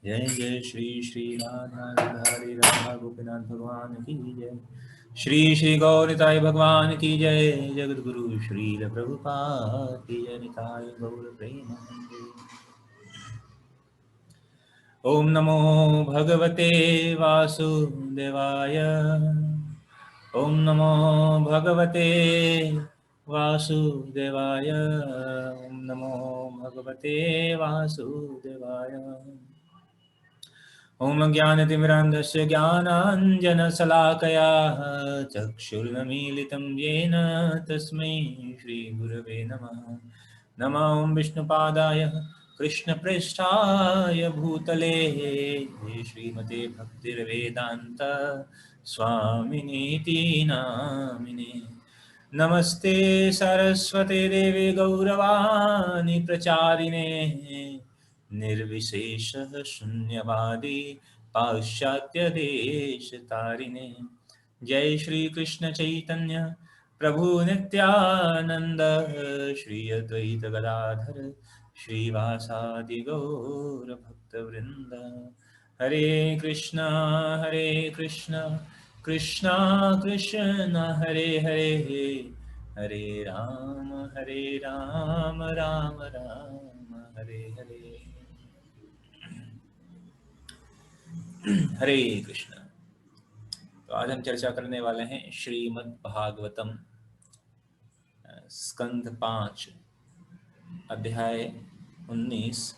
जय जय श्री श्री राधा हरे राधा गोपीनाथ भगवान की जय। श्री श्री गौरताई भगवान की जय। जगत गुरु श्रील प्रभुपाद की जय। निताय गौर प्रेमानंदे। ओम नमो भगवते वासुदेवाय। ओम नमो भगवते वासुदेवाय। ओम नमो भगवते वासुदेवाय। ओम ज्ञानतिमिरान्धस्य ज्ञानाञ्जनशलाकया चक्षुर्मीलितं येन तस्मै श्रीगुरवे नमः। नमो विष्णुपादाय कृष्णप्रेष्ठाय भूतले श्रीमते भक्तिर्वेदान्त स्वामिनीति नामिने। नमस्ते सरस्वते देवे गौरवाणी प्रचारिणे निर्विशेषः शून्यवादी पाश्चात्य देश तारिणे। जय श्री कृष्ण चैतन्य प्रभु नित्यानंद श्री अद्वैत गदाधर श्रीवासादि गौर भक्तवृंद। हरे कृष्णा कृष्णा कृष्ण हरे हरे हरे राम राम राम हरे हरे। हरे कृष्ण। तो आज हम चर्चा करने वाले हैं श्रीमद् भागवतम स्कंध 5 अध्याय 19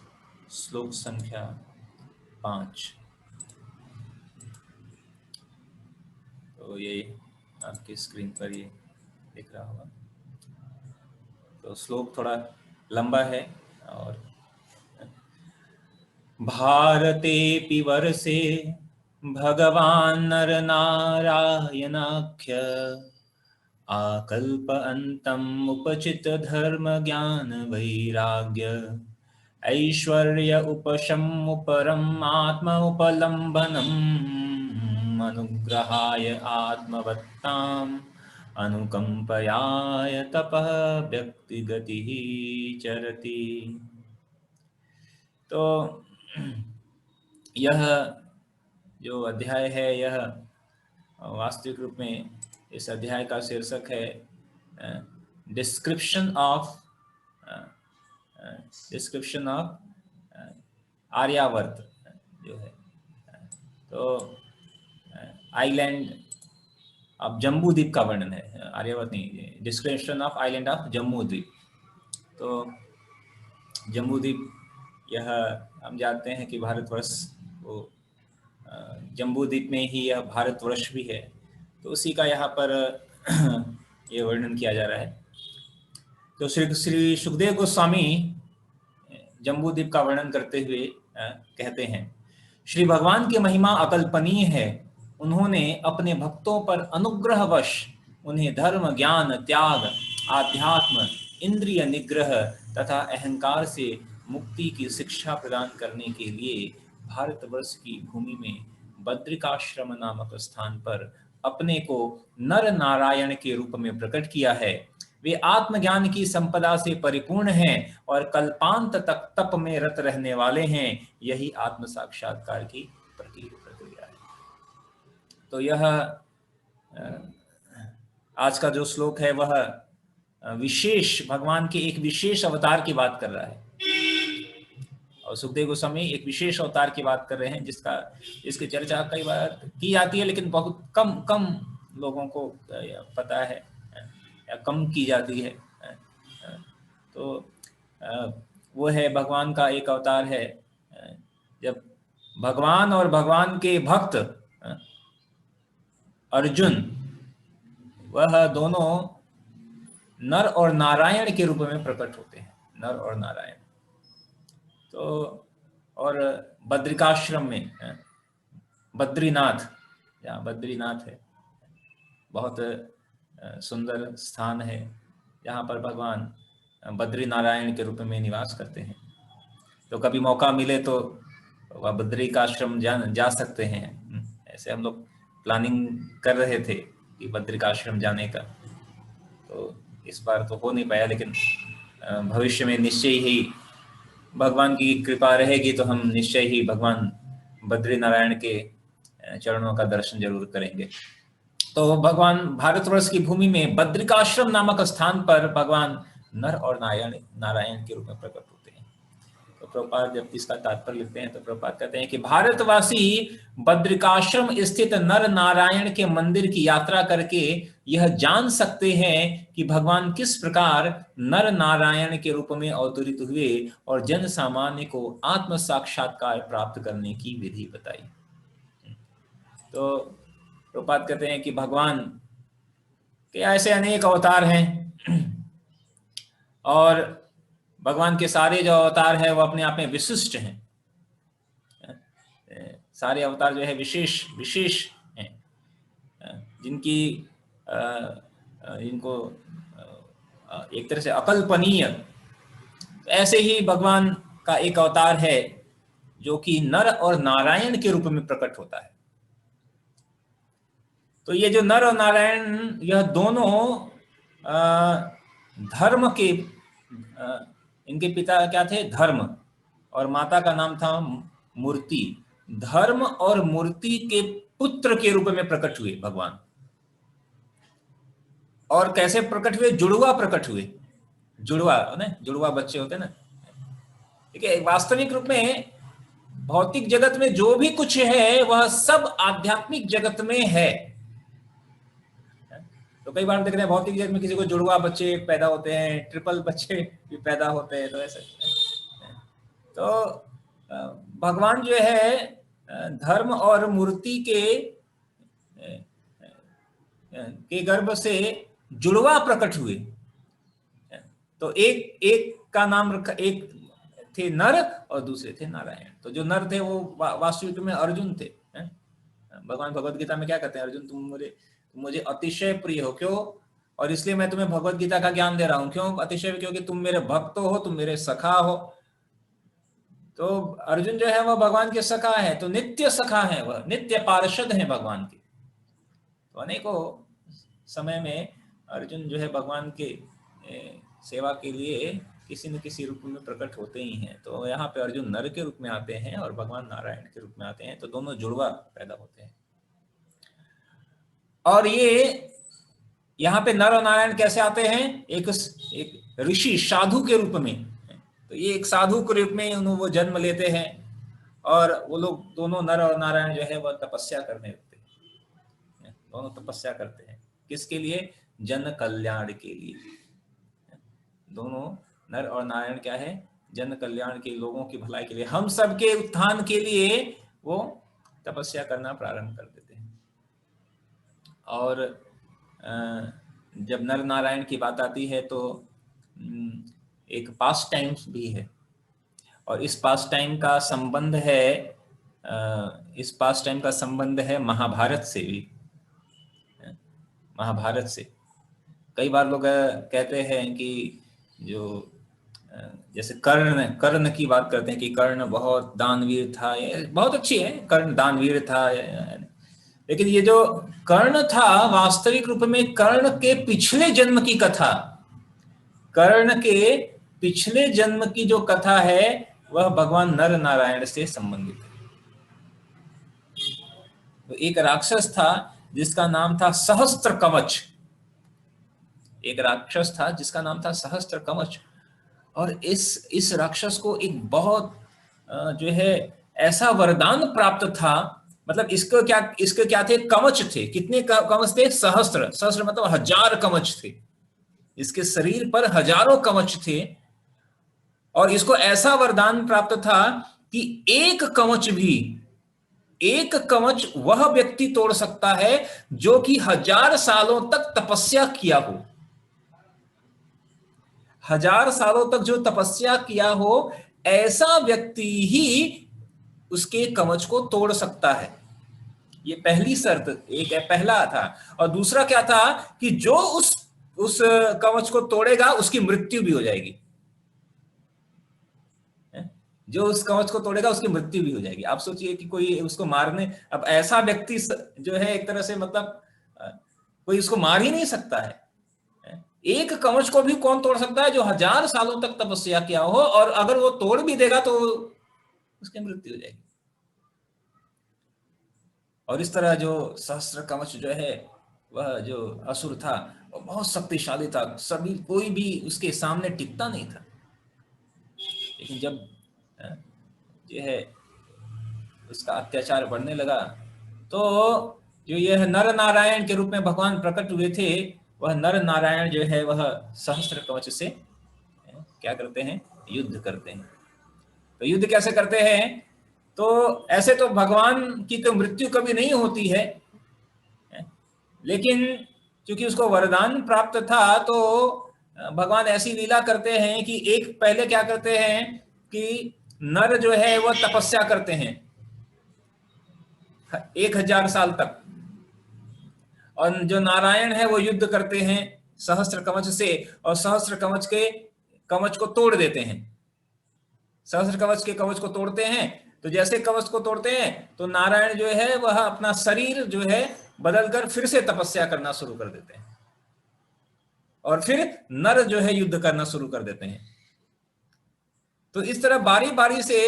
श्लोक संख्या 5। तो ये आपकी स्क्रीन पर ये दिख रहा होगा। तो श्लोक थोड़ा लंबा है। और भारतेऽपि वर्षे भगवान् नरनारायणाख्य आकल्प अन्तम् उपचित धर्म ज्ञान वैराग्य ऐश्वर्य उपशमुपरम् आत्म उपलम्बनम् अनुग्रहाय आत्मवत्ताम् अनुकंपयाय तपः व्यक्तिगतिः चरति। तो यह जो अध्याय है यह वास्तविक रूप में इस अध्याय का शीर्षक है डिस्क्रिप्शन ऑफ आर्यावर्त जो है। तो आइलैंड ऑफ जम्बू द्वीप का वर्णन है, आर्यावर्त नहीं, description of island of Jammu द्वीप। तो जम्बू द्वीप यह हम जानते हैं कि भारतवर्ष वो जम्बू द्वीप में ही यह भारतवर्ष भी है। तो उसी का यहाँ पर ये वर्णन किया जा रहा है। तो श्री सुखदेव गोस्वामी जम्बू द्वीप का वर्णन करते हुए कहते हैं, श्री भगवान की महिमा अकल्पनीय है। उन्होंने अपने भक्तों पर अनुग्रहवश उन्हें धर्म ज्ञान त्याग आध्यात्म इंद्रिय निग्रह तथा अहंकार से मुक्ति की शिक्षा प्रदान करने के लिए भारतवर्ष की भूमि में बद्रिकाश्रम नामक स्थान पर अपने को नर नारायण के रूप में प्रकट किया है। वे आत्मज्ञान की संपदा से परिपूर्ण हैं और कल्पांत तक तप में रत रहने वाले हैं। यही आत्म साक्षात्कार की प्रक्रिया है। तो यह आज का जो श्लोक है वह विशेष भगवान के एक विशेष अवतार की बात कर रहा है। और सुखदेव गोस्वामी एक विशेष अवतार की बात कर रहे हैं जिसकी चर्चा कई बार की जाती है, लेकिन बहुत कम लोगों को पता है या कम की जाती है। तो वो है भगवान का एक अवतार है जब भगवान और भगवान के भक्त अर्जुन वह दोनों नर और नारायण के रूप में प्रकट होते हैं। नर और नारायण। तो और बद्रिकाश्रम में बद्रीनाथ, जहाँ बद्रीनाथ है, बहुत सुंदर स्थान है जहाँ पर भगवान बद्री नारायण के रूप में निवास करते हैं। तो कभी मौका मिले तो वह बद्रिकाश्रम जा सकते हैं। ऐसे हम लोग प्लानिंग कर रहे थे कि बद्रिकाश्रम जाने का, तो इस बार तो हो नहीं पाया, लेकिन भविष्य में निश्चय ही भगवान की कृपा रहेगी तो हम निश्चय ही भगवान बद्री नारायण के चरणों का दर्शन जरूर करेंगे। तो भगवान भारतवर्ष की भूमि में बद्रिकाश्रम नामक स्थान पर भगवान नर और नारायण के रूप में प्रकट होते हैं। तो प्रभुपाद जब इसका तात्पर्य लिखते हैं तो प्रभुपाद कहते हैं कि भारतवासी बद्रिकाश्रम स्थित नर नारायण के मंदिर की यात्रा करके यह जान सकते हैं कि भगवान किस प्रकार नर नारायण के रूप में अवतरित हुए और जन सामान्य को आत्म साक्षात्कार प्राप्त करने की विधि बताई। तो प्रभुपाद कहते हैं कि भगवान के ऐसे अनेक अवतार हैं और भगवान के सारे जो अवतार हैं वो अपने आप में विशिष्ट हैं। सारे अवतार जो है विशेष हैं, जिनकी इनको एक तरह से अकल्पनीय। ऐसे ही भगवान का एक अवतार है जो कि नर और नारायण के रूप में प्रकट होता है। तो ये जो नर और नारायण यह दोनों धर्म के, इनके पिता क्या थे? धर्म, और माता का नाम था मूर्ति। धर्म और मूर्ति के पुत्र के रूप में प्रकट हुए भगवान। और कैसे प्रकट हुए? जुड़वा प्रकट हुए। जुड़वा ना, जुड़वा बच्चे होते ना। ठीक है, वास्तविक रूप में भौतिक जगत में जो भी कुछ है वह सब आध्यात्मिक जगत में है। तो कई बार देख रहे हैं भौतिक जगत में किसी को जुड़वा बच्चे पैदा होते हैं, ट्रिपल बच्चे भी पैदा होते हैं। तो ऐसे तो भगवान जो है धर्म और मूर्ति के गर्भ से जुड़वा प्रकट हुए। तो एक का नाम रखा, एक थे नर और दूसरे थे नारायण। तो जो नर थे वो वास्तविक में अर्जुन थे। भगवान भगवद गीता में क्या कहते हैं? अर्जुन तुम मुझे अतिशय प्रिय हो। क्यों? और इसलिए मैं तुम्हें भगवद गीता का ज्ञान दे रहा हूं। क्यों अतिशय? क्योंकि तुम मेरे भक्त हो, तुम मेरे सखा हो। तो अर्जुन जो है वह भगवान के सखा है, तो नित्य सखा है, वह नित्य पार्षद है भगवान के। तो अनेकों समय में अर्जुन जो है भगवान के सेवा के लिए किसी न किसी रूप में प्रकट होते ही हैं। तो यहाँ पे अर्जुन नर के रूप में आते हैं और भगवान नारायण के रूप में आते हैं। तो दोनों जुड़वा पैदा होते हैं। और ये यहाँ पे नर और नारायण कैसे आते हैं? एक ऋषि साधु के रूप में। तो ये एक साधु के रूप में वो जन्म लेते हैं और वो लोग दोनों नर और नारायण जो है वह तपस्या करने लगते हैं। दोनों तपस्या करते हैं किसके लिए? जन कल्याण के लिए। दोनों नर और नारायण क्या है? जन कल्याण के, लोगों की भलाई के लिए, हम सबके उत्थान के लिए वो तपस्या करना प्रारंभ कर देते हैं। और जब नर नारायण की बात आती है तो एक पास्ट टाइम्स भी है, और इस पास्ट टाइम का संबंध है महाभारत से भी। महाभारत से कई बार लोग कहते हैं कि जो जैसे कर्ण की बात करते हैं कि कर्ण बहुत दानवीर था। बहुत अच्छी है, कर्ण दानवीर था, लेकिन ये जो कर्ण था वास्तविक रूप में कर्ण के पिछले जन्म की कथा, कर्ण के पिछले जन्म की जो कथा है वह भगवान नर नारायण से संबंधित है। तो एक राक्षस था जिसका नाम था सहस्त्र कवच। एक राक्षस था जिसका नाम था सहस्त्र कवच। और इस राक्षस को एक बहुत जो है ऐसा वरदान प्राप्त था। मतलब इसके क्या थे? कवच थे। कितने कवच थे? सहस्त्र। सहस्त्र मतलब 1000 कवच थे। इसके शरीर पर हजारों कवच थे और इसको ऐसा वरदान प्राप्त था कि एक कवच वह व्यक्ति तोड़ सकता है जो कि 1000 सालों तक तपस्या किया हो। 1000 सालों तक जो तपस्या किया हो ऐसा व्यक्ति ही उसके कवच को तोड़ सकता है। ये पहली शर्त, एक पहला था। और दूसरा क्या था कि जो उस कवच को तोड़ेगा उसकी मृत्यु भी हो जाएगी। जो उस कवच को तोड़ेगा उसकी मृत्यु भी हो जाएगी। आप सोचिए कि कोई उसको मारने, अब ऐसा व्यक्ति जो है एक तरह से मतलब कोई उसको मार ही नहीं सकता है। एक कवच को भी कौन तोड़ सकता है जो 1000 सालों तक तपस्या किया हो, और अगर वो तोड़ भी देगा तो उसकी मृत्यु हो जाएगी। और इस तरह जो सहस्त्र कवच जो है, वह जो असुर था वो बहुत शक्तिशाली था, सभी कोई भी उसके सामने टिकता नहीं था। लेकिन जब जो है उसका अत्याचार बढ़ने लगा, तो जो यह नर नारायण के रूप में भगवान प्रकट हुए थे, वह नर नारायण जो है वह सहस्त्र कवच से क्या करते हैं, युद्ध करते हैं। तो युद्ध कैसे करते हैं, तो ऐसे तो भगवान की तो मृत्यु कभी नहीं होती है, लेकिन क्योंकि उसको वरदान प्राप्त था, तो भगवान ऐसी लीला करते हैं कि एक पहले क्या करते हैं कि नर जो है वह तपस्या करते हैं 1000 साल तक, और जो नारायण है वो युद्ध करते हैं सहस्त्र कवच से, और सहस्त्र कवच के कवच को तोड़ देते हैं। सहस्त्र कवच के कवच को तोड़ते हैं, तो जैसे कवच को तोड़ते हैं तो नारायण जो है वह अपना शरीर जो है बदलकर फिर से तपस्या करना शुरू कर देते हैं, और फिर नर जो है युद्ध करना शुरू कर देते हैं। तो इस तरह बारी बारी से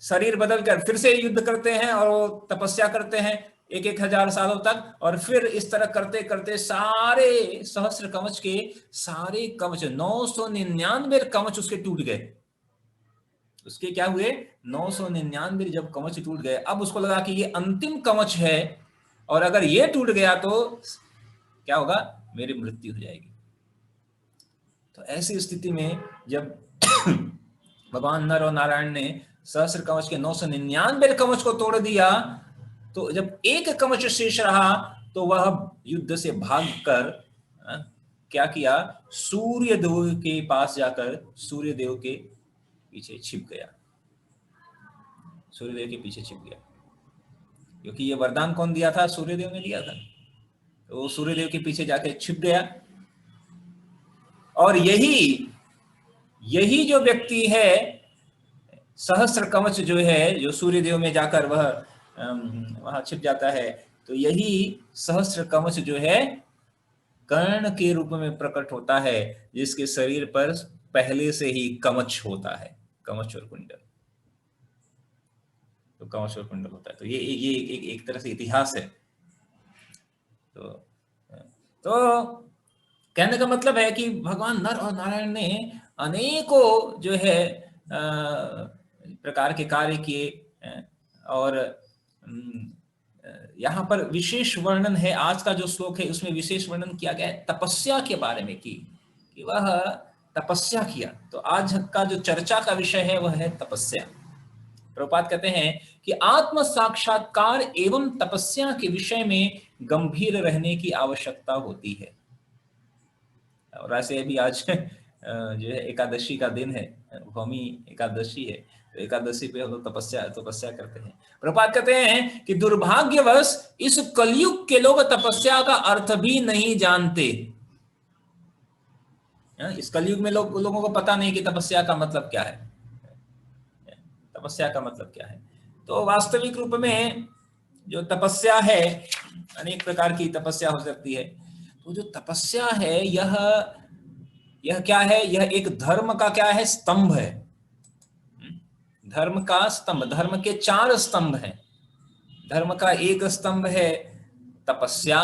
शरीर बदलकर फिर से युद्ध करते हैं और वो तपस्या करते हैं 1000 सालों तक, और फिर इस तरह करते करते सारे सहस्त्र कवच के सारे कवच 999 कवच उसके टूट गए। उसके क्या हुए, 999 जब कवच टूट गए, अब उसको लगा कि ये अंतिम कवच है, और अगर ये टूट गया तो क्या होगा, मेरी मृत्यु हो जाएगी। तो ऐसी स्थिति में जब भगवान नर और नारायण ने सहस्त्र कवच के 999 कवच को तोड़ दिया, तो जब एक कवच शेष रहा तो वह युद्ध से भागकर क्या किया, सूर्य देव के पास जाकर सूर्य देव के पीछे छिप गया। सूर्यदेव के पीछे छिप गया, क्योंकि ये वरदान कौन दिया था, सूर्यदेव ने दिया था। तो वो सूर्यदेव के पीछे जाके छिप गया। और यही जो व्यक्ति है, सहस्त्र कवच जो है, जो सूर्यदेव में जाकर वह वहां छिप जाता है, तो यही सहस्त्र कवच जो है कर्ण के रूप में प्रकट होता है, जिसके शरीर पर पहले से ही कवच होता है, कवच और कुंडल। तो कवच और कुंडल होता है। तो ये एक तरह से इतिहास है। तो कहने का मतलब है कि भगवान नर और नारायण ने अनेकों जो है प्रकार के कार्य किए, और यहाँ पर विशेष वर्णन है, आज का जो श्लोक है उसमें विशेष वर्णन किया गया है तपस्या के बारे में कि वह तपस्या किया। तो आज का जो चर्चा का विषय है वह है तपस्या। प्रभुपाद कहते हैं कि आत्म साक्षात्कार एवं तपस्या के विषय में गंभीर रहने की आवश्यकता होती है। और ऐसे भी आज जो है एकादशी का दिन है, भौमी एकादशी है, तो एकादशी पे हम लोग तपस्या करते हैं। प्रभुपाद कहते हैं कि दुर्भाग्यवश इस कलयुग के लोग तपस्या का अर्थ भी नहीं जानते। इस कलयुग में लोगों को पता नहीं कि तपस्या का मतलब क्या है, तपस्या का मतलब क्या है। तो वास्तविक रूप में जो तपस्या है, अनेक प्रकार की तपस्या हो सकती है। तो जो तपस्या है यह क्या है, यह एक धर्म का क्या है, स्तंभ है। धर्म का स्तंभ, धर्म के 4 स्तंभ हैं। धर्म का एक स्तंभ है तपस्या,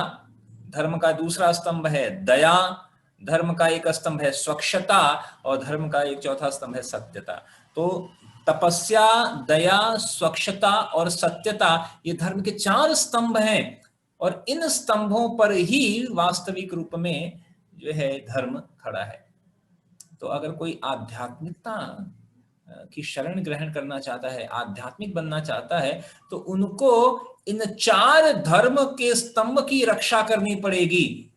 धर्म का दूसरा स्तंभ है दया, धर्म का एक स्तंभ है स्वच्छता, और धर्म का एक चौथा स्तंभ है सत्यता। तो तपस्या, दया, स्वच्छता और सत्यता, ये धर्म के 4 स्तंभ हैं, और इन स्तंभों पर ही वास्तविक रूप में जो है धर्म खड़ा है। तो अगर कोई आध्यात्मिकता की शरण ग्रहण करना चाहता है, आध्यात्मिक बनना चाहता है, तो उनको इन 4 धर्म के स्तंभ की रक्षा करनी पड़ेगी।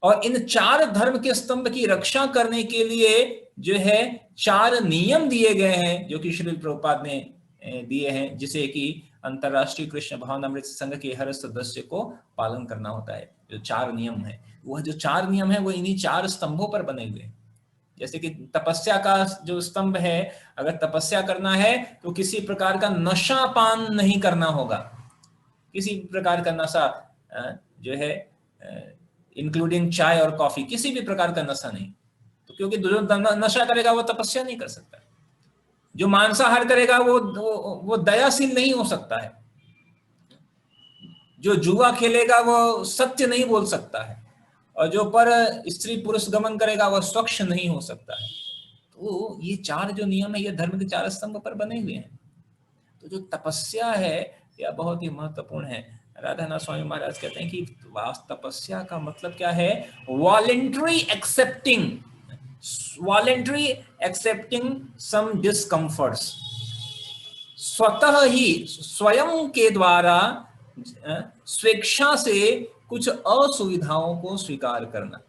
और इन 4 धर्म के स्तंभ की रक्षा करने के लिए जो है 4 नियम दिए गए हैं, जो कि श्रील प्रभुपाद ने दिए हैं, जिसे कि अंतरराष्ट्रीय कृष्ण भावनामृत संघ के हर सदस्य को पालन करना होता है। जो 4 नियम है, वह जो 4 नियम है वो इन्हीं 4 स्तंभों पर बने हुए हैं। जैसे कि तपस्या का जो स्तंभ है, अगर तपस्या करना है तो किसी प्रकार का नशा पान नहीं करना होगा। किसी प्रकार का नशा जो है इंक्लूडिंग चाय और कॉफी, किसी भी प्रकार का नशा नहीं। तो क्योंकि जो नशा करेगा वो तपस्या नहीं कर सकता। जो मांसाहार करेगा वो दयाशील नहीं हो सकता है। जो जुआ खेलेगा वो सत्य नहीं बोल सकता है, और जो पर स्त्री पुरुष गमन करेगा वह स्वच्छ नहीं हो सकता है। तो ये चार जो नियम है ये धर्म के चार स्तंभ पर बने हुए हैं। तो जो तपस्या है यह बहुत ही महत्वपूर्ण है। राधानाथ स्वामी महाराज कहते हैं कि तपस्या का मतलब क्या है? वॉलेंटरी एक्सेप्टिंग सम डिस्कम्फर्ट्स, स्वतः ही स्वयं के द्वारा स्वेच्छा से कुछ असुविधाओं को स्वीकार करना।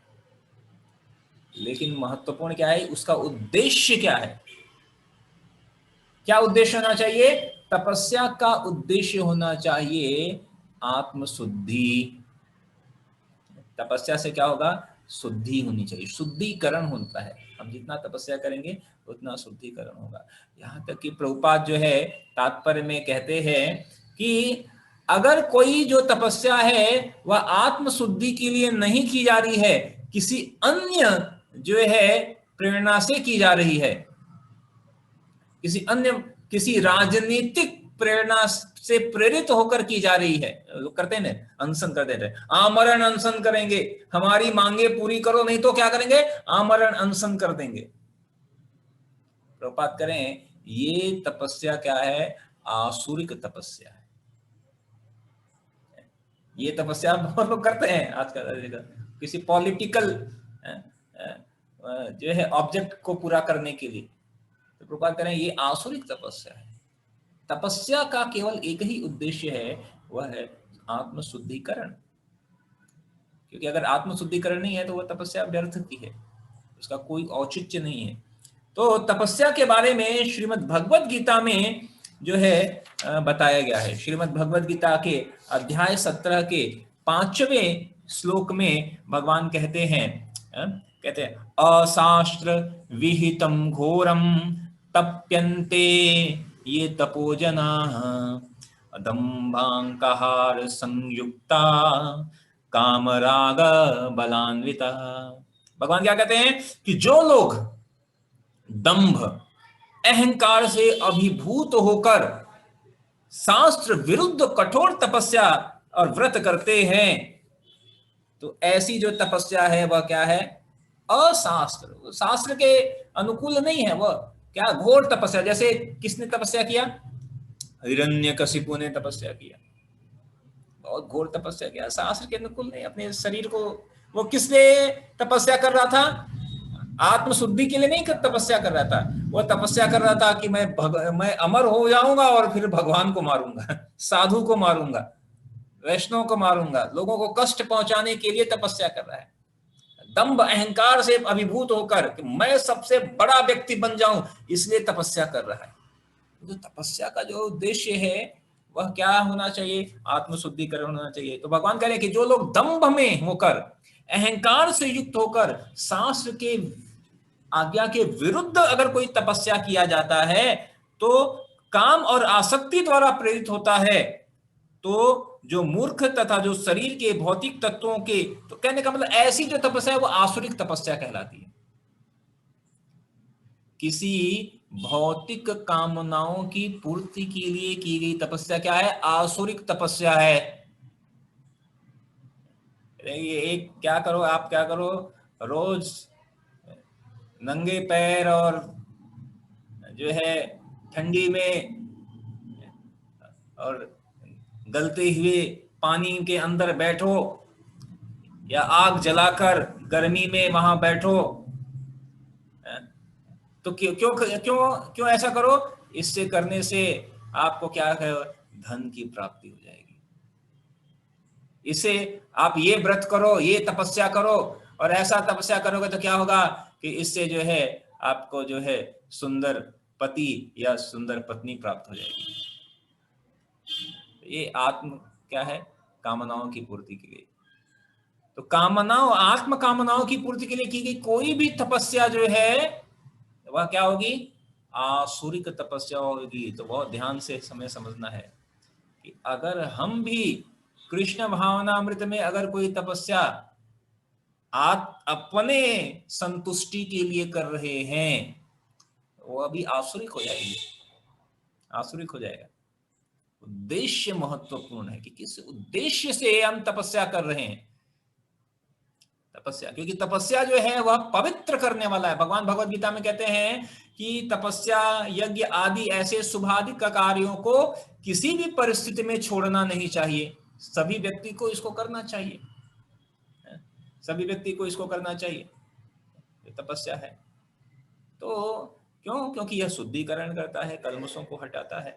लेकिन महत्वपूर्ण क्या है? उसका उद्देश्य क्या है? क्या उद्देश्य होना चाहिए? तपस्या का उद्देश्य होना चाहिए आत्मशुद्धि। तपस्या से क्या होगा? शुद्धि होनी चाहिए, शुद्धिकरण होता है। हम जितना तपस्या करेंगे उतना शुद्धिकरण होगा। यहाँ तक कि प्रभुपाद जो है तात्पर्य में कहते हैं कि अगर कोई जो तपस्या है वह आत्मशुद्धि के लिए नहीं की जा रही है, किसी अन्य जो है प्रेरणा से की जा रही है, किसी राजनीतिक प्रेरणा से प्रेरित होकर की जा रही है, लोग करते हैं ना, अनशन करते हैं, आमरण अनशन करेंगे, हमारी मांगे पूरी करो, नहीं तो क्या करेंगे? आमरण अनशन कर देंगे। प्रभुपाद करें ये तपस्या क्या है? आसुरिक तपस्या है। ये तपस्या बहुत लोग करते हैं आजकल, किसी पॉलिटिकल जो है ऑब्जेक्ट को पूरा करने के लिए। तो प्रभुपाद करें ये आसुरिक तपस्या है। तपस्या का केवल एक ही उद्देश्य है, वह है आत्मशुद्धिकरण। क्योंकि अगर आत्मशुद्धिकरण नहीं है तो वह तपस्या व्यर्थ की है, उसका कोई औचित्य नहीं है। तो तपस्या के बारे में श्रीमद् भगवद गीता में जो है बताया गया है। श्रीमद् भगवद गीता के अध्याय 17 के 5वें श्लोक में भगवान कहते हैं अशास्त्र विहितम घोरम तप्यन्ते ये तपोजना दम्भांकहार संयुक्ता कामराग बलान्विता। भगवान क्या कहते हैं कि जो लोग दंभ अहंकार से अभिभूत होकर शास्त्र विरुद्ध कठोर तपस्या और व्रत करते हैं, तो ऐसी जो तपस्या है वह क्या है? अशास्त्र, शास्त्र के अनुकूल नहीं है। वह क्या? घोर तपस्या। जैसे किसने तपस्या किया? हिरण्यकशिपु ने तपस्या किया, बहुत घोर तपस्या किया, शास्त्र के अनुकूल नहीं। अपने शरीर को वो किस लिए तपस्या कर रहा था? आत्मशुद्धि के लिए नहीं तपस्या कर रहा था। वो तपस्या कर रहा था कि मैं अमर हो जाऊंगा और फिर भगवान को मारूंगा, साधु को मारूंगा, वैष्णव को मारूंगा, लोगों को कष्ट पहुंचाने के लिए तपस्या कर रहा है। दंभ अहंकार से अभिभूत होकर कि मैं सबसे बड़ा व्यक्ति बन जाऊं, इसलिए तपस्या कर रहा है। तो तपस्या का जो उद्देश्य है वह क्या होना चाहिए? आत्मशुद्धिकरण होना चाहिए। तो भगवान कह रहे हैं कि जो लोग दंभ में होकर, अहंकार से युक्त होकर शास्त्र के आज्ञा के विरुद्ध अगर कोई तपस्या किया जाता है, तो काम और आसक्ति द्वारा प्रेरित होता है, तो जो मूर्ख तथा जो शरीर के भौतिक तत्वों के, तो कहने का मतलब ऐसी जो तपस्या है वो आसुरिक तपस्या कहलाती है। किसी भौतिक कामनाओं की पूर्ति के लिए की गई तपस्या क्या है? आसुरिक तपस्या है। एक क्या करो, आप क्या करो, रोज नंगे पैर और जो है ठंडी में और गलते हुए पानी के अंदर बैठो, या आग जलाकर गर्मी में वहां बैठो, तो क्यों क्यों क्यों क्यों ऐसा करो? इससे करने से आपको क्या है? धन की प्राप्ति हो जाएगी। इससे आप ये व्रत करो, ये तपस्या करो, और ऐसा तपस्या करोगे तो क्या होगा कि इससे जो है आपको जो है सुंदर पति या सुंदर पत्नी प्राप्त हो जाएगी। ये आत्म क्या है? कामनाओं की पूर्ति के लिए। तो कामनाओं, आत्म कामनाओं की पूर्ति के लिए की गई कोई भी तपस्या जो है वह क्या होगी? आसुरिक तपस्या होगी। तो बहुत ध्यान से समझना है कि अगर हम भी कृष्ण भावनामृत में अगर कोई तपस्या अपने संतुष्टि के लिए कर रहे हैं, वो अभी आसुरिक हो जाएगी, आसुरिक हो जाएगा। उद्देश्य महत्वपूर्ण है कि किस उद्देश्य से हम तपस्या कर रहे हैं। तपस्या, क्योंकि तपस्या जो है वह पवित्र करने वाला है। भगवान भगवद गीता में कहते हैं कि तपस्या, यज्ञ आदि ऐसे शुभाधिक कार्यों को किसी भी परिस्थिति में छोड़ना नहीं चाहिए। सभी व्यक्ति को इसको करना चाहिए, सभी व्यक्ति को इसको करना चाहिए। ये तपस्या है। तो क्यों? क्योंकि यह शुद्धिकरण करता है, कल्मशों को हटाता है।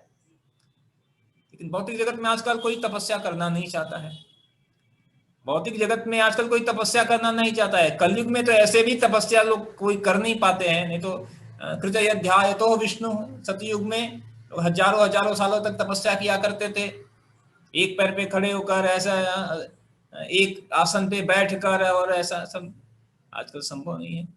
लेकिन भौतिक जगत में आजकल कोई तपस्या करना नहीं चाहता है। भौतिक जगत में आजकल कोई तपस्या करना नहीं चाहता है। कलयुग में तो ऐसे भी तपस्या लोग कोई कर नहीं पाते हैं। नहीं तो कृतयध्यायतो विष्णु, सतयुग में तो हजारों हजारों सालों तक तपस्या किया करते थे, एक पैर पे खड़े होकर, ऐसा एक आसन पे बैठकर, और ऐसा सब आजकल संभव नहीं है।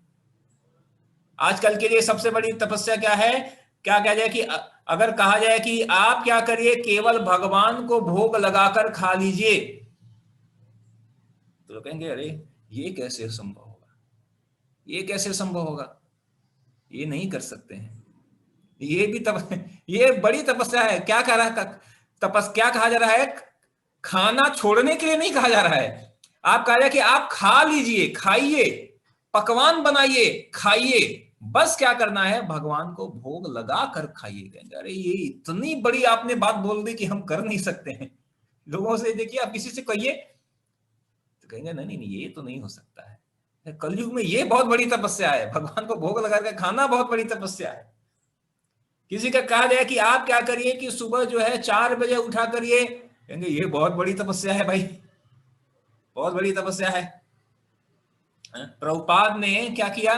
आजकल के लिए सबसे बड़ी तपस्या क्या है? क्या कहा जाए कि अगर कहा जाए कि आप क्या करिए, केवल भगवान को भोग लगाकर खा लीजिए, तो कहेंगे अरे ये कैसे संभव होगा, ये कैसे संभव होगा, ये नहीं कर सकते हैं। ये भी ये बड़ी तपस्या है। क्या कह रहा है? क्या कहा जा रहा है? खाना छोड़ने के लिए नहीं कहा जा रहा है। आप कहा जाए कि आप खा लीजिए, खाइए, पकवान बनाइए, खाइए, बस क्या करना है? भगवान को भोग लगा कर खाइए। कहेंगे अरे ये इतनी बड़ी आपने बात बोल दी कि हम कर नहीं सकते हैं। लोगों से देखिए, आप किसी से कहिए तो कहेंगे नहीं नहीं, ये तो नहीं हो सकता है। कलयुग में ये बहुत बड़ी तपस्या है, भगवान को भोग लगा कर खाना बहुत बड़ी तपस्या है। किसी का कहा जाए कि आप क्या करिए कि सुबह जो है 4 बजे उठा करिए, कहेंगे ये बहुत बड़ी तपस्या है भाई, बहुत बड़ी तपस्या है। प्रभुपाद ने क्या किया?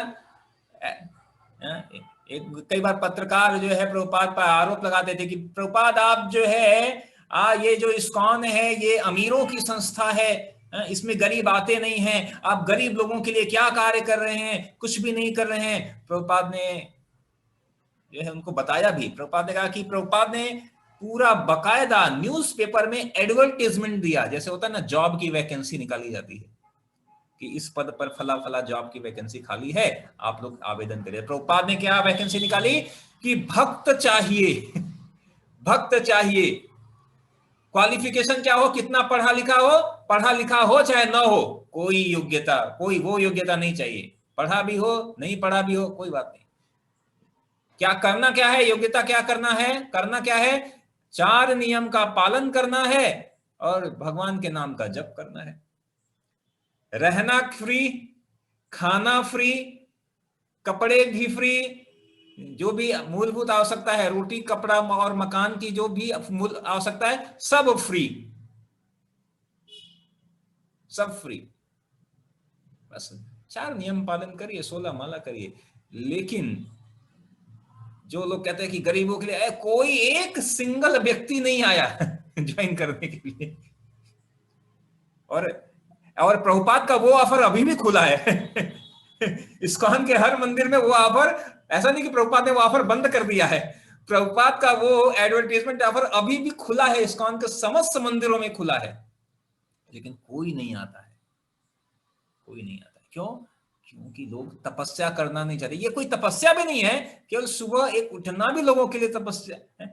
एक कई बार पत्रकार जो है प्रभुपाद पर आरोप लगाते थे कि प्रभुपाद आप जो है ये जो इस्कॉन है ये अमीरों की संस्था है, इसमें गरीब आते नहीं हैं, आप गरीब लोगों के लिए क्या कार्य कर रहे हैं? कुछ भी नहीं कर रहे हैं। प्रभुपाद ने जो है उनको बताया भी। प्रभुपाद ने कहा कि प्रभुपाद ने पूरा बकायदा न्यूज़पेपर में एडवर्टाइजमेंट दिया, जैसे होता है ना जॉब की वैकेंसी निकाली जाती है कि इस पद पर फला फला जॉब की वैकेंसी खाली है, आप लोग आवेदन करें। प्रभुपाद ने क्या वैकेंसी निकाली कि भक्त चाहिए, भक्त चाहिए। क्वालिफिकेशन क्या हो, कितना पढ़ा लिखा हो चाहे ना हो, कोई योग्यता, कोई वो योग्यता नहीं चाहिए। पढ़ा भी हो, नहीं पढ़ा भी हो, कोई बात नहीं। क्या करना क्या है? योग्यता क्या करना है? करना क्या है? 4 नियम का पालन करना है और भगवान के नाम का जप करना है। रहना फ्री, खाना फ्री, कपड़े भी फ्री, जो भी मूलभूत आवश्यकता है, रोटी कपड़ा और मकान की जो भी मूल आवश्यकता है, सब फ्री, सब फ्री। बस 4 नियम पालन करिए, 16 माला करिए। लेकिन जो लोग कहते हैं कि गरीबों के लिए कोई एक सिंगल व्यक्ति नहीं आया ज्वाइन करने के लिए, और प्रभुपाद का वो ऑफर अभी भी खुला है इस्कॉन के हर मंदिर में वो ऑफर, ऐसा नहीं कि प्रभुपाद ने वो ऑफर बंद कर दिया है। प्रभुपाद का वो एडवर्टाइजमेंट ऑफर अभी भी खुला है, इस्कॉन के समस्त मंदिरों में खुला है। लेकिन कोई नहीं आता है, कोई नहीं आता है। क्यों? क्योंकि लोग तपस्या करना नहीं चाहते। ये कोई तपस्या भी नहीं है, केवल सुबह एक उठना भी लोगों के लिए तपस्या है।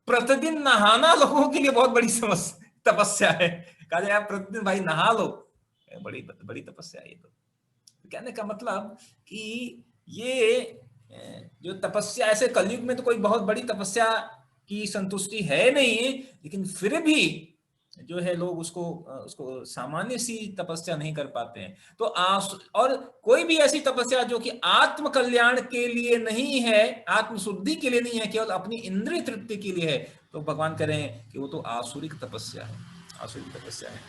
प्रतिदिन नहाना लोगों के लिए बहुत बड़ी तपस्या है। कहा जाए आप प्रतिदिन भाई नहा लो, बड़ी बड़ी तपस्या है ये। तो कहने का मतलब कि ये जो तपस्या, ऐसे कलयुग में तो कोई बहुत बड़ी तपस्या की संतुष्टि है नहीं, लेकिन फिर भी जो है लोग उसको सामान्य सी तपस्या नहीं कर पाते हैं। तो और कोई भी ऐसी तपस्या जो कि आत्म कल्याण के लिए नहीं है, आत्म शुद्धि के लिए नहीं है, केवल अपनी इंद्रिय तृप्ति के लिए है, तो भगवान कह रहे हैं कि वो तो आसुरिक तपस्या है, आसुरिक तपस्या है।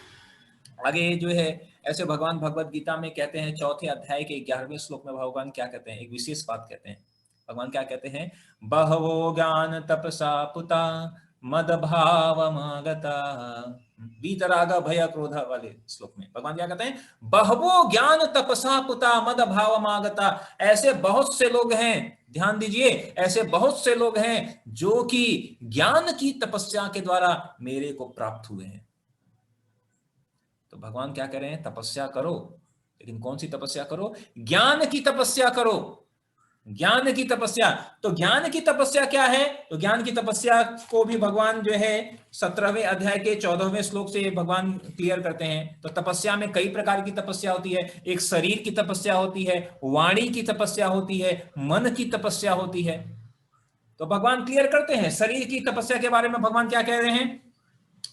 आगे जो है ऐसे भगवान भगवत गीता में कहते हैं, 4थे अध्याय के 11वें श्लोक में भगवान क्या कहते हैं? एक विशेष बात कहते हैं। भगवान क्या कहते हैं? बहवो ज्ञान तपसा पुता मद भावमागता। वीतराग भय क्रोध वाले श्लोक में भगवान क्या कहते हैं? बहवो ज्ञान तपसा पुता मद भावमागता। ऐसे बहुत से लोग हैं, ध्यान दीजिए, ऐसे बहुत से लोग हैं जो कि ज्ञान की तपस्या के द्वारा मेरे को प्राप्त हुए हैं। तो भगवान क्या कह रहे हैं? तपस्या करो, लेकिन कौन सी तपस्या करो? ज्ञान की तपस्या करो, ज्ञान की तपस्या। तो ज्ञान की तपस्या क्या है? तो ज्ञान की तपस्या को भी भगवान जो है 17वें अध्याय के 14वें श्लोक से भगवान क्लियर करते हैं। तो तपस्या में कई प्रकार की तपस्या होती है। एक शरीर की तपस्या होती है, वाणी की तपस्या होती है, मन की तपस्या होती है। तो भगवान क्लियर करते हैं शरीर की तपस्या के बारे में। भगवान क्या कह रहे हैं?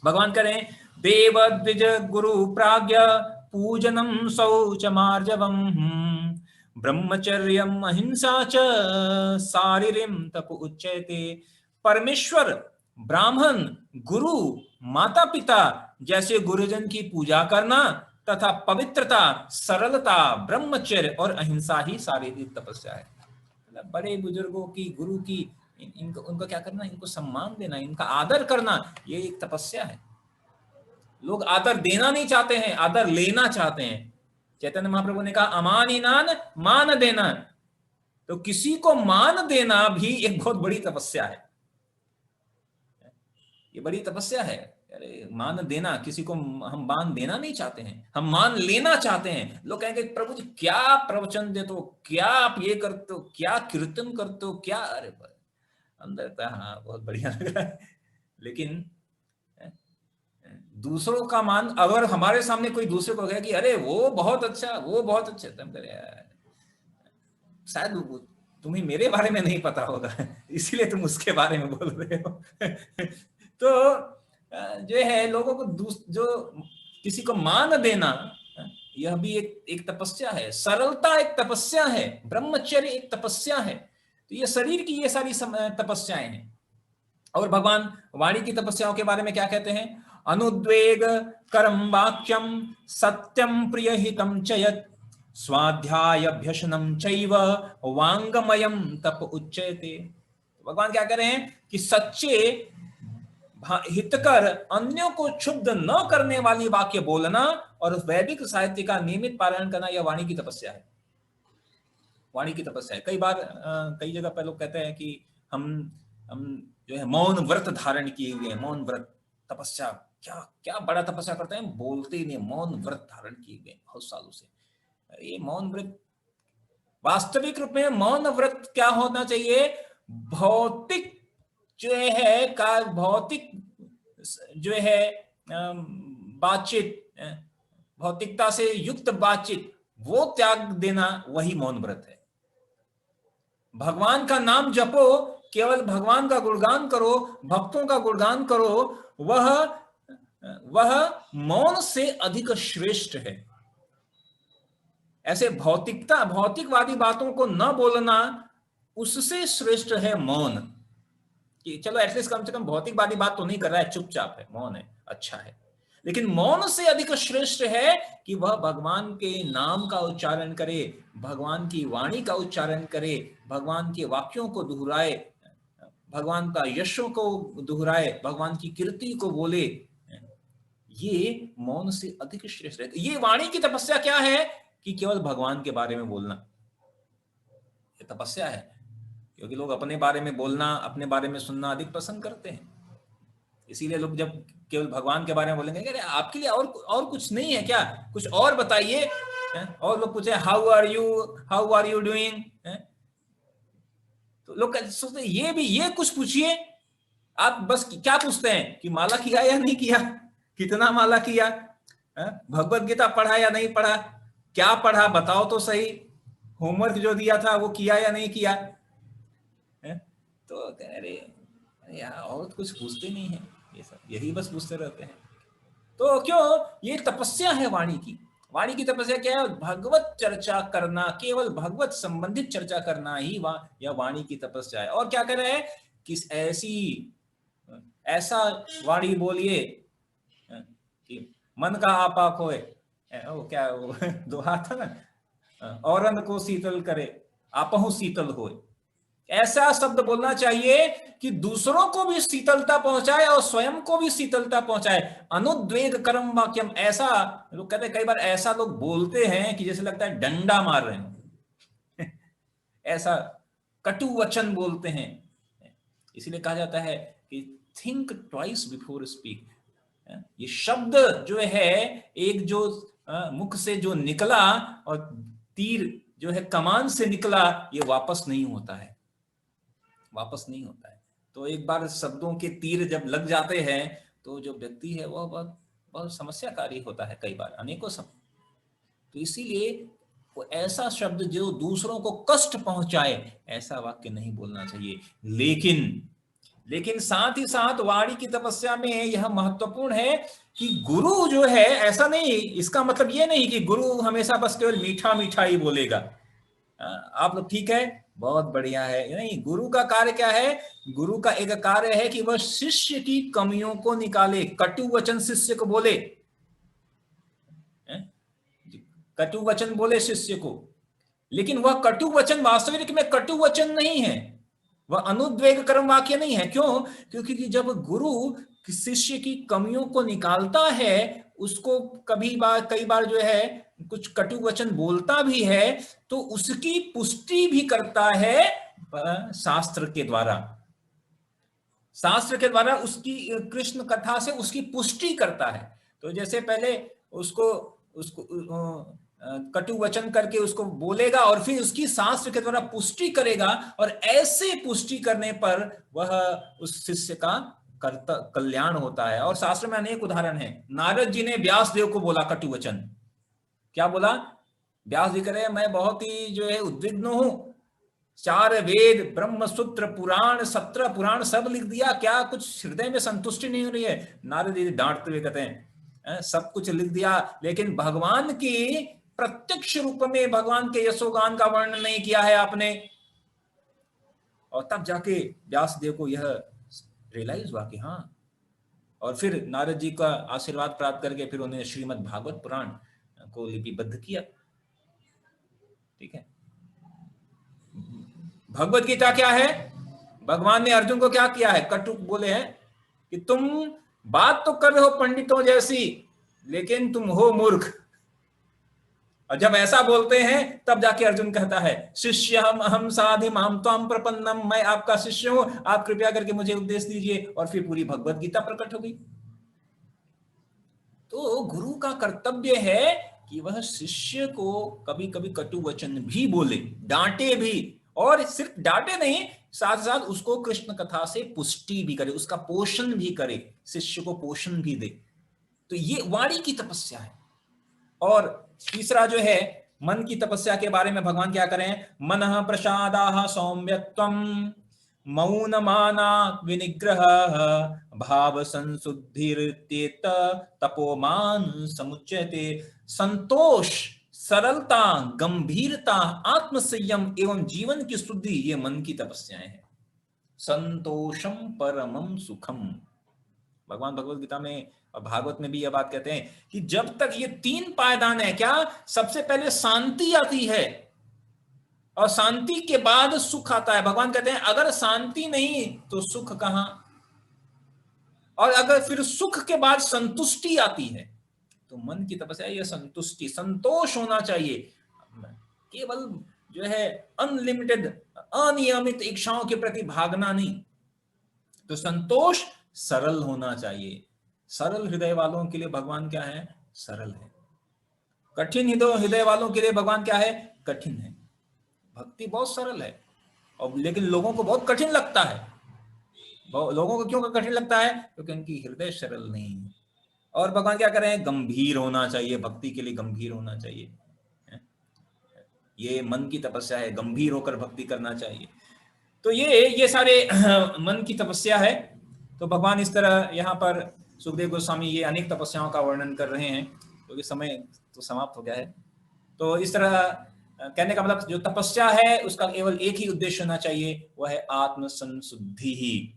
भगवान कह रहे हैं देव द्विज गुरु प्राज्ञ पूजनम शौच मार्जवम ब्रह्मचर्यम अहिंसा च शारीरिम तप उच्यते। परमेश्वर, ब्राह्मण, गुरु, माता पिता जैसे गुरुजन की पूजा करना तथा पवित्रता, सरलता, ब्रह्मचर्य और अहिंसा ही शारीरिक तपस्या है। मतलब बड़े बुजुर्गों की, गुरु की, इनको उनको क्या करना? इनको सम्मान देना, इनका आदर करना, ये एक तपस्या है। लोग आदर देना नहीं चाहते हैं, आदर लेना चाहते हैं। चैतन्य महाप्रभु ने कहा अमानिनान मान देना। तो किसी को मान देना भी एक बहुत बड़ी तपस्या है। ये बड़ी तपस्या है। अरे मान देना, किसी को हम मान देना नहीं चाहते हैं, हम मान लेना चाहते हैं। लोग कहेंगे प्रभु जी क्या प्रवचन देते हो, क्या आप ये करते हो, क्या कीर्तन करते हो, क्या। अरे अंदर था हाँ बहुत बढ़िया लग रहा है, लेकिन दूसरों का मान, अगर हमारे सामने कोई दूसरे को कहे कि अरे वो बहुत अच्छा, वो बहुत अच्छा, तुम करे शायद तुम्हें मेरे बारे में नहीं पता होगा इसीलिए तुम उसके बारे में बोल रहे हो तो जो है लोगों को जो किसी को मान देना, यह भी एक तपस्या है। सरलता एक तपस्या है, ब्रह्मचर्य एक तपस्या है। तो ये शरीर की ये सारी तपस्याएं हैं। और भगवान वाणी की तपस्याओं के बारे में क्या कहते हैं? अनुद्वेग करम वाक्यम सत्यम प्रियहितम च यत् स्वाध्यायभ्यसनम चैव वांगमयम तप उच्यते। भगवान क्या कह रहे हैं कि सच्चे हितकर, अन्यों को क्षुब्ध न करने वाली वाक्य बोलना और वैदिक साहित्य का नियमित पारायण करना, यह वाणी की तपस्या है। वाणी की तपस्या है। कई बार कई जगह पर लोग कहते हैं कि हम जो है मौन व्रत धारण किए हुए हैं। मौन व्रत तपस्या, क्या क्या बड़ा तपस्या करते हैं, बोलते ही नहीं, मौन व्रत धारण किए हुए बहुत सालों से। ये मौन व्रत, वास्तविक रूप में मौन व्रत क्या होना चाहिए? भौतिक जो है का भौतिक जो है बातचीत, भौतिकता से युक्त बातचीत, वो त्याग देना, वही मौन व्रत है। भगवान का नाम जपो, केवल भगवान का गुणगान करो, भक्तों का गुणगान करो, वह मौन से अधिक श्रेष्ठ है। ऐसे भौतिकवादी बातों को न बोलना, उससे श्रेष्ठ है मौन। कि चलो एटलीस्ट कम से कम भौतिकवादी बात तो नहीं कर रहा है, चुपचाप है, मौन है, अच्छा है। लेकिन मौन से अधिक श्रेष्ठ है कि वह भगवान के नाम का उच्चारण करे, भगवान की वाणी का उच्चारण करे, भगवान के वाक्यों को दोहराए, भगवान का यशों को दोहराए, भगवान की कीर्ति को बोले। ये मौन से अधिक श्रेष्ठ है। ये वाणी की तपस्या क्या है? कि केवल भगवान के बारे में बोलना, ये तपस्या है। क्योंकि लोग अपने बारे में बोलना, अपने बारे में सुनना अधिक पसंद करते हैं। इसीलिए लोग जब केवल भगवान के बारे में बोलेंगे, अरे आपके लिए और कुछ नहीं है क्या, कुछ और बताइए। और लोग पूछे हाउ आर यू डूइंग, तो लोग सोचते ये कुछ पूछिए। आप बस क्या पूछते हैं कि माला किया या नहीं किया, कितना माला किया, भगवत गीता पढ़ा या नहीं पढ़ा, क्या पढ़ा बताओ तो सही, होमवर्क जो दिया था वो किया या नहीं किया। तो अरे यार और कुछ पूछते नहीं है, ये सब यही बस पूछते रहते हैं। तो क्यों? ये तपस्या है वाणी की। वाणी की तपस्या क्या है? भगवत चर्चा करना, केवल भगवत संबंधित चर्चा करना ही यह वाणी की तपस्या है। और क्या कर रहे हैं कि ऐसा वाणी बोलिए कि मन का आपा खोए, वो क्या वो दोहा था ना, औरन को शीतल करे आपहु शीतल होए। ऐसा शब्द बोलना चाहिए कि दूसरों को भी शीतलता पहुंचाए और स्वयं को भी शीतलता पहुंचाए। अनुद्वेग कर्म वाक्यम, ऐसा लोग कहते हैं, कई बार ऐसा लोग बोलते हैं कि जैसे लगता है डंडा मार रहे हैं ऐसा कटु वचन बोलते हैं। इसीलिए कहा जाता है कि थिंक ट्वाइस बिफोर स्पीक। ये शब्द जो है, एक जो मुख से जो निकला और तीर जो है कमान से निकला, ये वापस नहीं होता है, वापस नहीं होता है। तो एक बार शब्दों के तीर जब लग जाते हैं तो जो व्यक्ति है वह बहुत बहुत समस्याकारी होता है, कई बार अनेकों समय। तो इसीलिए वो ऐसा शब्द जो दूसरों को कष्ट पहुंचाए, ऐसा वाक्य नहीं बोलना चाहिए। लेकिन साथ ही साथ वाणी की तपस्या में यह महत्वपूर्ण है कि गुरु जो है, ऐसा नहीं, इसका मतलब ये नहीं कि गुरु हमेशा बस केवल मीठा मीठा ही बोलेगा। आप लोग ठीक है, बहुत बढ़िया है, नहीं, गुरु का कार्य क्या है? गुरु का एक कार्य है कि वह शिष्य की कमियों को निकाले, कटु वचन शिष्य को बोले, कटु वचन बोले शिष्य को, लेकिन वह कटु वचन वास्तविक में कटु वचन नहीं है, वह अनुद्वेग कर्म वाक्य नहीं है। क्यों? क्योंकि जब गुरु शिष्य की कमियों को निकालता है, उसको कई बार जो है कुछ कटु वचन बोलता भी है, तो उसकी पुष्टि भी करता है शास्त्र के द्वारा, शास्त्र के द्वारा उसकी कृष्ण कथा से उसकी पुष्टि करता है। तो जैसे पहले उसको उसको कटु वचन करके उसको बोलेगा और फिर उसकी शास्त्र के द्वारा पुष्टि करेगा, और ऐसे पुष्टि करने पर वह उस शिष्य का कल्याण होता है। और शास्त्र में अनेक उदाहरण है। नारद जी ने व्यास देव को बोला कटु वचन, क्या बोला? व्यास जी कह रहे हैं मैं बहुत ही जो है उद्विग्न हूं, 4 वेद, ब्रह्म सूत्र, पुराण, 17 पुराण सब लिख दिया, क्या कुछ हृदय में संतुष्टि नहीं हो रही है? नारद जी डांटते हुए कहते हैं सब कुछ लिख दिया, लेकिन भगवान की प्रत्यक्ष रूप में भगवान के यशोगान का वर्णन नहीं किया है आपने। और तब जाके व्यासदेव को यह रियलाइज हुआ कि हाँ, और फिर नारद जी का आशीर्वाद प्राप्त करके फिर उन्होंने श्रीमद् भागवत पुराण को लिपिबद्ध किया। ठीक है, भगवत गीता क्या है? भगवान ने अर्जुन को क्या किया है? कटु बोले हैं कि तुम बात तो कर रहे हो पंडितों जैसी, लेकिन तुम हो मूर्ख। और जब ऐसा बोलते हैं तब जाके अर्जुन कहता है शिष्य हम साधि माम त्वाम प्रपन्नम, मैं आपका शिष्य हूं, आप कृपया करके मुझे उपदेश दीजिए। और फिर पूरी भगवत गीता प्रकट हो गई। तो गुरु का कर्तव्य है कि वह शिष्य को कभी कभी कटु वचन भी बोले, डांटे भी, और सिर्फ डांटे नहीं, साथ साथ उसको कृष्ण कथा से पुष्टि भी करे, उसका पोषण भी करे, शिष्य को पोषण भी दे। तो ये वाणी की तपस्या है। और तीसरा जो है मन की तपस्या के बारे में भगवान क्या करें? मनः प्रसादाः सौम्यत्वं मौनमाना विनिग्रह भाव संशुद्धिर्त्येत तपोमान समुच्यते। संतोष, सरलता, गंभीरता, आत्मसंयम एवं जीवन की शुद्धि, ये मन की तपस्याएं हैं। संतोषम परमम सुखम, भगवान भगवत गीता में और भागवत में भी यह बात कहते हैं कि जब तक ये 3 पायदान है, क्या? सबसे पहले शांति आती है और शांति के बाद सुख आता है। भगवान कहते हैं अगर शांति नहीं तो सुख कहां, और अगर फिर सुख के बाद संतुष्टि आती है। तो मन की तपस्या यह संतुष्टि, संतोष होना चाहिए, केवल जो है अनलिमिटेड अनियमित इच्छाओं के प्रति भागना नहीं। तो संतोष, सरल होना चाहिए। सरल हृदय वालों के लिए भगवान क्या है? सरल है। कठिन हृदय वालों के लिए भगवान क्या है? कठिन है। भक्ति बहुत सरल है, और लेकिन लोगों को बहुत कठिन लगता है। लोगों को क्यों कठिन लगता है? क्योंकि उनकी हृदय सरल नहीं है। और भगवान क्या कर रहे हैं? गंभीर होना चाहिए, भक्ति के लिए गंभीर होना चाहिए। ये मन की तपस्या है, गंभीर होकर भक्ति करना चाहिए। तो ये सारे मन की तपस्या है। तो भगवान इस तरह यहाँ पर सुखदेव गोस्वामी ये अनेक तपस्याओं का वर्णन कर रहे हैं, क्योंकि समय तो समाप्त हो गया है। तो इस तरह कहने का मतलब जो तपस्या है उसका केवल एक ही उद्देश्य होना चाहिए, वह है आत्म संशुद्धि ही।